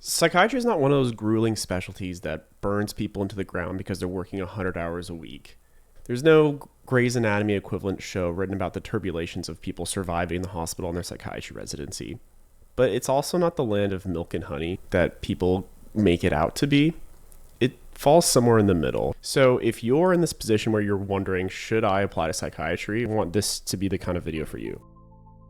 Psychiatry is not one of those grueling specialties that burns people into the ground because they're working 100 hours a week. There's no Grey's Anatomy equivalent show written about the turbulations of people surviving in the hospital in their psychiatry residency. But it's also not the land of milk and honey that people make it out to be. It falls somewhere in the middle. So if you're in this position where you're wondering, should I apply to psychiatry? I want this to be the kind of video for you.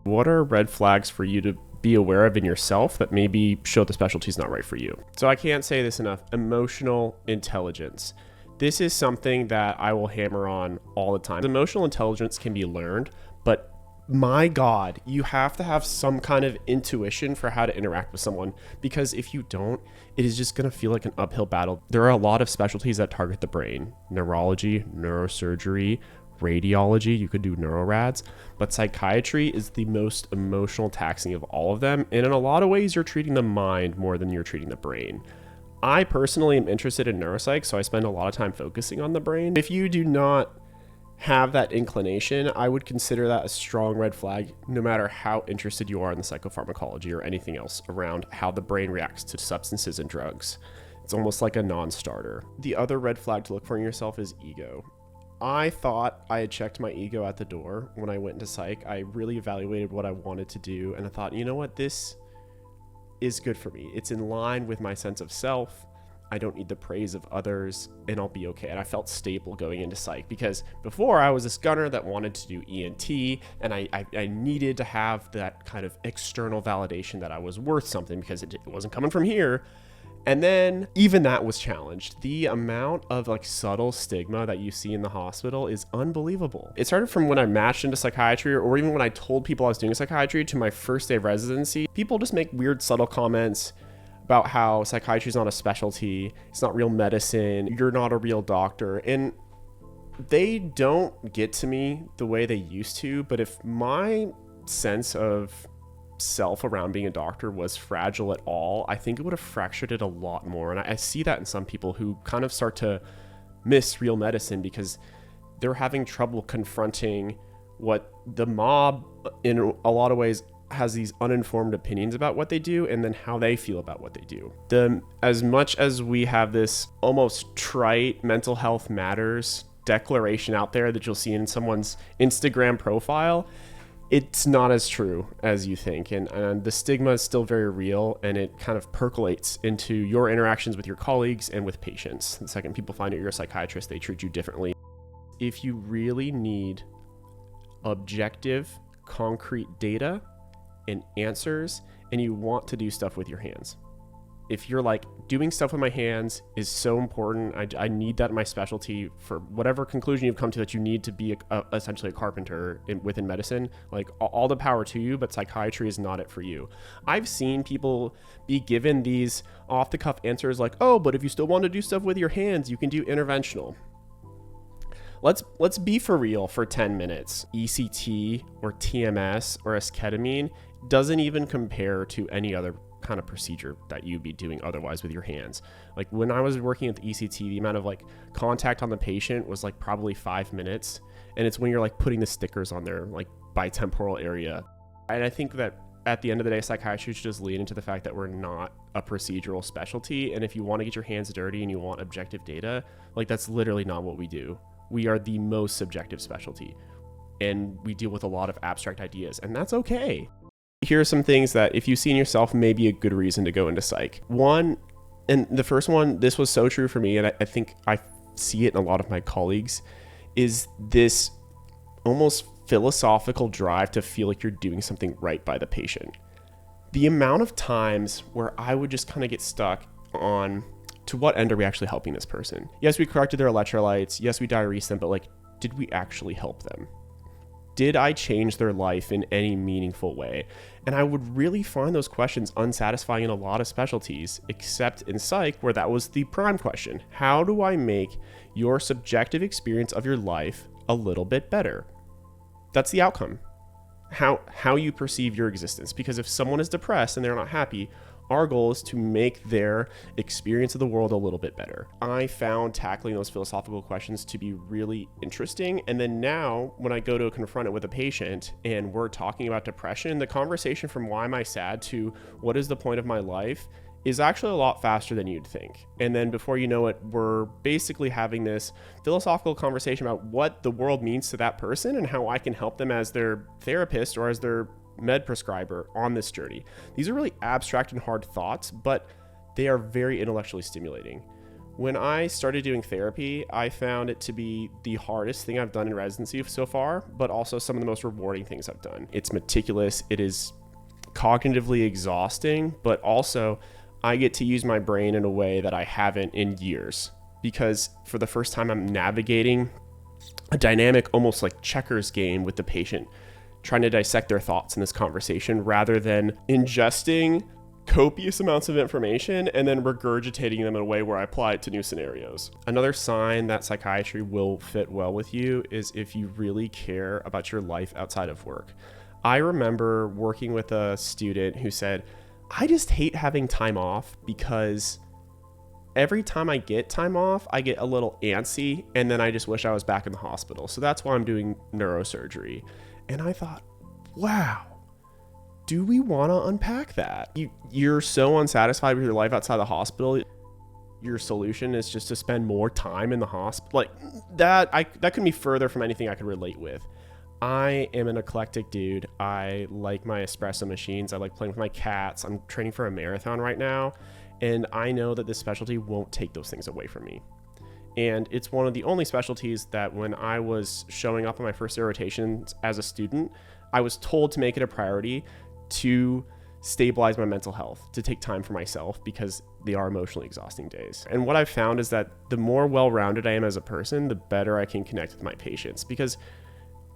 What are red flags for you to be aware of in yourself that maybe show the specialty is not right for you? So I can't say this enough. Emotional intelligence. This is something that I will hammer on all the time. Emotional intelligence can be learned, but my God, you have to have some kind of intuition for how to interact with someone, because if you don't, it is just going to feel like an uphill battle. There are a lot of specialties that target the brain: neurology, neurosurgery, radiology. You could do neurorads, but psychiatry is the most emotional taxing of all of them. And in a lot of ways, you're treating the mind more than you're treating the brain. I personally am interested in neuropsych, so I spend a lot of time focusing on the brain. If you do not have that inclination, I would consider that a strong red flag, no matter how interested you are in the psychopharmacology or anything else around how the brain reacts to substances and drugs. It's almost like a non-starter. The other red flag to look for in yourself is ego. I thought I had checked my ego at the door when I went into psych. I really evaluated what I wanted to do, and I thought, you know what, this is good for me. It's in line with my sense of self. I don't need the praise of others, and I'll be okay. And I felt stable going into psych, because before I was this gunner that wanted to do ENT, and I needed to have that kind of external validation that I was worth something, because it wasn't coming from here. And then even that was challenged. The amount of subtle stigma that you see in the hospital is unbelievable. It started from when I matched into psychiatry, or even when I told people I was doing psychiatry, to my first day of residency. People just make weird, subtle comments about how psychiatry is not a specialty, it's not real medicine, you're not a real doctor. And they don't get to me the way they used to, but if my sense of self around being a doctor was fragile at all, I think it would have fractured it a lot more. And I see that in some people who kind of start to miss real medicine because they're having trouble confronting what the mob, in a lot of ways, has these uninformed opinions about what they do, and then how they feel about what they do. As much as we have this almost trite mental health matters declaration out there that you'll see in someone's Instagram profile, it's not as true as you think. And the stigma is still very real, and it kind of percolates into your interactions with your colleagues and with patients. The second people find out you're a psychiatrist, they treat you differently. If you really need objective, concrete data and answers, and you want to do stuff with your hands. If you're like, doing stuff with my hands is so important, I need that in my specialty for whatever conclusion you've come to, that you need to be essentially a carpenter within medicine, all the power to you, but psychiatry is not it for you. I've seen people be given these off-the-cuff answers like, oh, but if you still want to do stuff with your hands, you can do interventional. Let's be for real for 10 minutes. ECT or TMS or esketamine doesn't even compare to any other kind of procedure that you'd be doing otherwise with your hands. Like when I was working at the ECT, the amount of contact on the patient was probably 5 minutes, and it's when you're putting the stickers on their bitemporal area. And I think that at the end of the day, psychiatry should just lean into the fact that we're not a procedural specialty, and if you want to get your hands dirty and you want objective data, that's literally not what we do. We are the most subjective specialty, and we deal with a lot of abstract ideas, and that's okay. Here are some things that if you see in yourself may be a good reason to go into psych. One, and the first one, this was so true for me, and I think I see it in a lot of my colleagues, is this almost philosophical drive to feel like you're doing something right by the patient. The amount of times where I would just kind of get stuck on, to what end are we actually helping this person? Yes, we corrected their electrolytes. Yes, we diuresed them, but did we actually help them? Did I change their life in any meaningful way? And I would really find those questions unsatisfying in a lot of specialties, except in psych, where that was the prime question. How do I make your subjective experience of your life a little bit better? That's the outcome. How you perceive your existence. Because if someone is depressed and they're not happy, our goal is to make their experience of the world a little bit better. I found tackling those philosophical questions to be really interesting. And then now when I go to confront it with a patient and we're talking about depression, the conversation from why am I sad to what is the point of my life is actually a lot faster than you'd think. And then before you know it, we're basically having this philosophical conversation about what the world means to that person and how I can help them as their therapist or as their med prescriber on this journey. These are really abstract and hard thoughts, but they are very intellectually stimulating. When I started doing therapy, I found it to be the hardest thing I've done in residency so far, but also some of the most rewarding things I've done. It's meticulous, it is cognitively exhausting, but also I get to use my brain in a way that I haven't in years, because for the first time I'm navigating a dynamic, almost like checkers game with the patient, trying to dissect their thoughts in this conversation rather than ingesting copious amounts of information and then regurgitating them in a way where I apply it to new scenarios. Another sign that psychiatry will fit well with you is if you really care about your life outside of work. I remember working with a student who said, I just hate having time off because every time I get time off, I get a little antsy and then I just wish I was back in the hospital. So that's why I'm doing neurosurgery. And I thought, wow, do we want to unpack that? You're so unsatisfied with your life outside the hospital. Your solution is just to spend more time in the hospital. Like that couldn't be further from anything I could relate with. I am an eclectic dude. I like my espresso machines. I like playing with my cats. I'm training for a marathon right now. And I know that this specialty won't take those things away from me. And it's one of the only specialties that when I was showing up on my first year rotations as a student, I was told to make it a priority to stabilize my mental health, to take time for myself, because they are emotionally exhausting days. And what I've found is that the more well-rounded I am as a person, the better I can connect with my patients. Because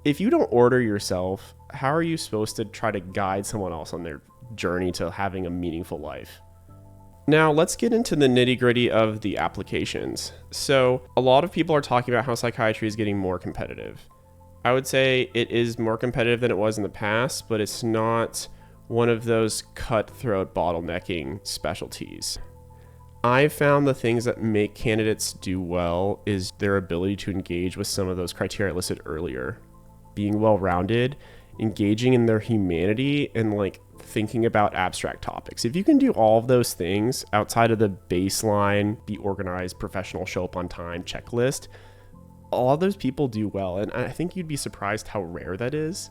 if you don't order yourself, how are you supposed to try to guide someone else on their journey to having a meaningful life? Now, let's get into the nitty-gritty of the applications. So a lot of people are talking about how psychiatry is getting more competitive. I would say it is more competitive than it was in the past, but it's not one of those cutthroat bottlenecking specialties. I've found the things that make candidates do well is their ability to engage with some of those criteria listed earlier. Being well-rounded, engaging in their humanity, and like thinking about abstract topics. If you can do all of those things outside of the baseline, be organized, professional, show up on time checklist, all of those people do well. And I think you'd be surprised how rare that is.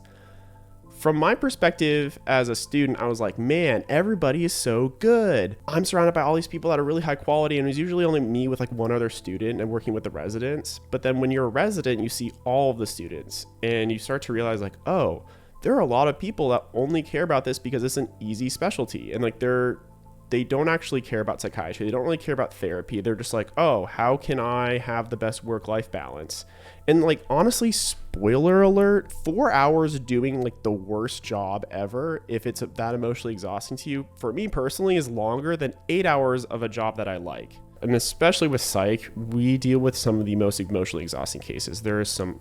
From my perspective as a student, I was like, man, everybody is so good. I'm surrounded by all these people that are really high quality, and it was usually only me with like one other student and working with the residents. But then when you're a resident, you see all of the students and you start to realize like, oh, there are a lot of people that only care about this because it's an easy specialty. And like they don't actually care about psychiatry. They don't really care about therapy. They're just like, oh, how can I have the best work-life balance? And like, honestly, spoiler alert, 4 hours doing like the worst job ever, if it's that emotionally exhausting to you, for me personally, is longer than 8 hours of a job that I like. And especially with psych, we deal with some of the most emotionally exhausting cases. There is some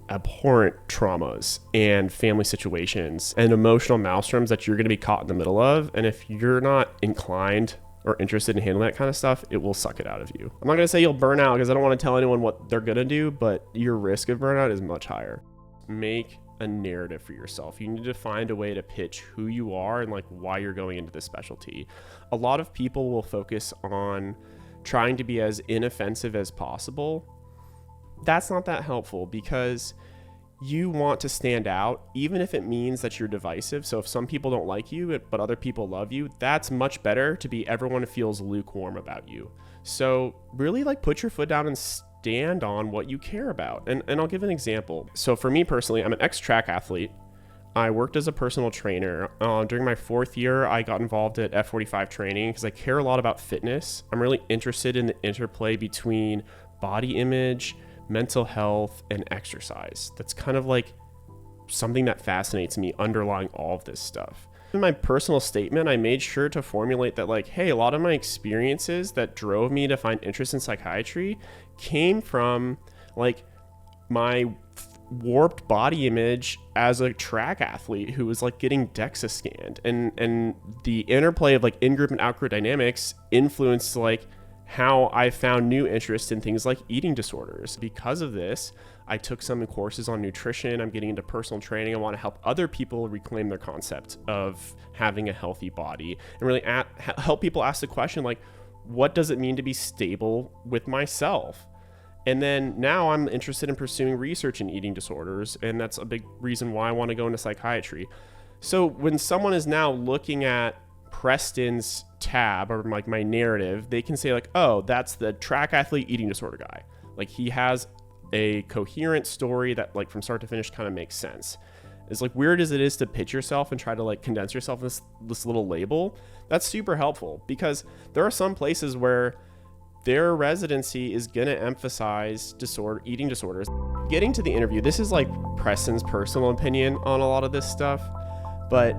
abhorrent traumas and family situations and emotional maelstroms that you're going to be caught in the middle of. And if you're not inclined or interested in handling that kind of stuff, it will suck it out of you. I'm not going to say you'll burn out because I don't want to tell anyone what they're going to do, but your risk of burnout is much higher. Make a narrative for yourself. You need to find a way to pitch who you are and like why you're going into this specialty. A lot of people will focus on trying to be as inoffensive as possible. That's not that helpful because you want to stand out, even if it means that you're divisive. So if some people don't like you, but other people love you, that's much better to be everyone feels lukewarm about you. So really like put your foot down and stand on what you care about. And I'll give an example. So for me personally, I'm an ex-track athlete. I worked as a personal trainer. During my 4th year, I got involved at F45 training because I care a lot about fitness. I'm really interested in the interplay between body image, mental health, and exercise. That's kind of like something that fascinates me underlying all of this stuff. In my personal statement, I made sure to formulate that like, hey, a lot of my experiences that drove me to find interest in psychiatry came from like my warped body image as a track athlete who was like getting DEXA scanned, and the interplay of like in-group and out-group dynamics influenced like how I found new interest in things like eating disorders. Because of this, I took some courses on nutrition. I'm getting into personal training. I want to help other people reclaim their concept of having a healthy body and really help people ask the question, like, what does it mean to be stable with myself? And then now I'm interested in pursuing research in eating disorders. And that's a big reason why I want to go into psychiatry. So when someone is now looking at Preston's tab or like my narrative, they can say like, oh, that's the track athlete eating disorder guy. Like he has a coherent story that like from start to finish kind of makes sense. As like weird as it is to pitch yourself and try to like condense yourself in this little label, that's super helpful because there are some places where their residency is going to emphasize eating disorders. Getting to the interview, this is like Preston's personal opinion on a lot of this stuff, but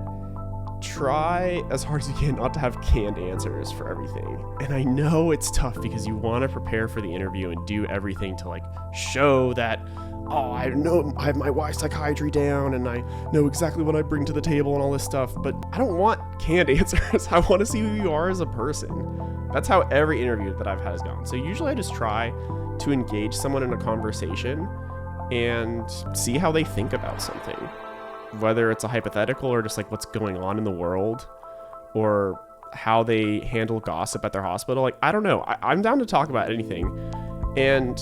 try as hard as you can not to have canned answers for everything. And I know it's tough because you want to prepare for the interview and do everything to like show that, oh, I know I have my why psychiatry down and I know exactly what I bring to the table and all this stuff, but I don't want canned answers. I want to see who you are as a person. That's how every interview that I've had has gone. So usually I just try to engage someone in a conversation and see how they think about something. Whether it's a hypothetical or just like what's going on in the world or how they handle gossip at their hospital. Like, I don't know. I'm down to talk about anything. And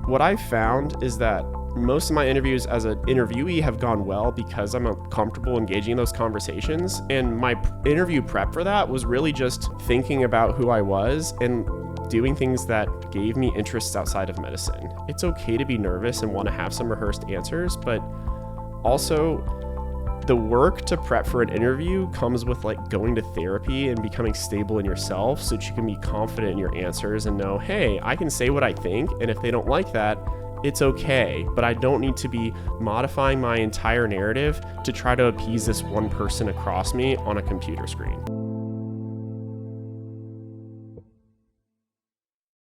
what I've found is that most of my interviews as an interviewee have gone well because I'm comfortable engaging in those conversations. And my interview prep for that was really just thinking about who I was and doing things that gave me interests outside of medicine. It's okay to be nervous and want to have some rehearsed answers, but also the work to prep for an interview comes with like going to therapy and becoming stable in yourself so that you can be confident in your answers and know, hey, I can say what I think, and if they don't like that, it's okay, but I don't need to be modifying my entire narrative to try to appease this one person across me on a computer screen.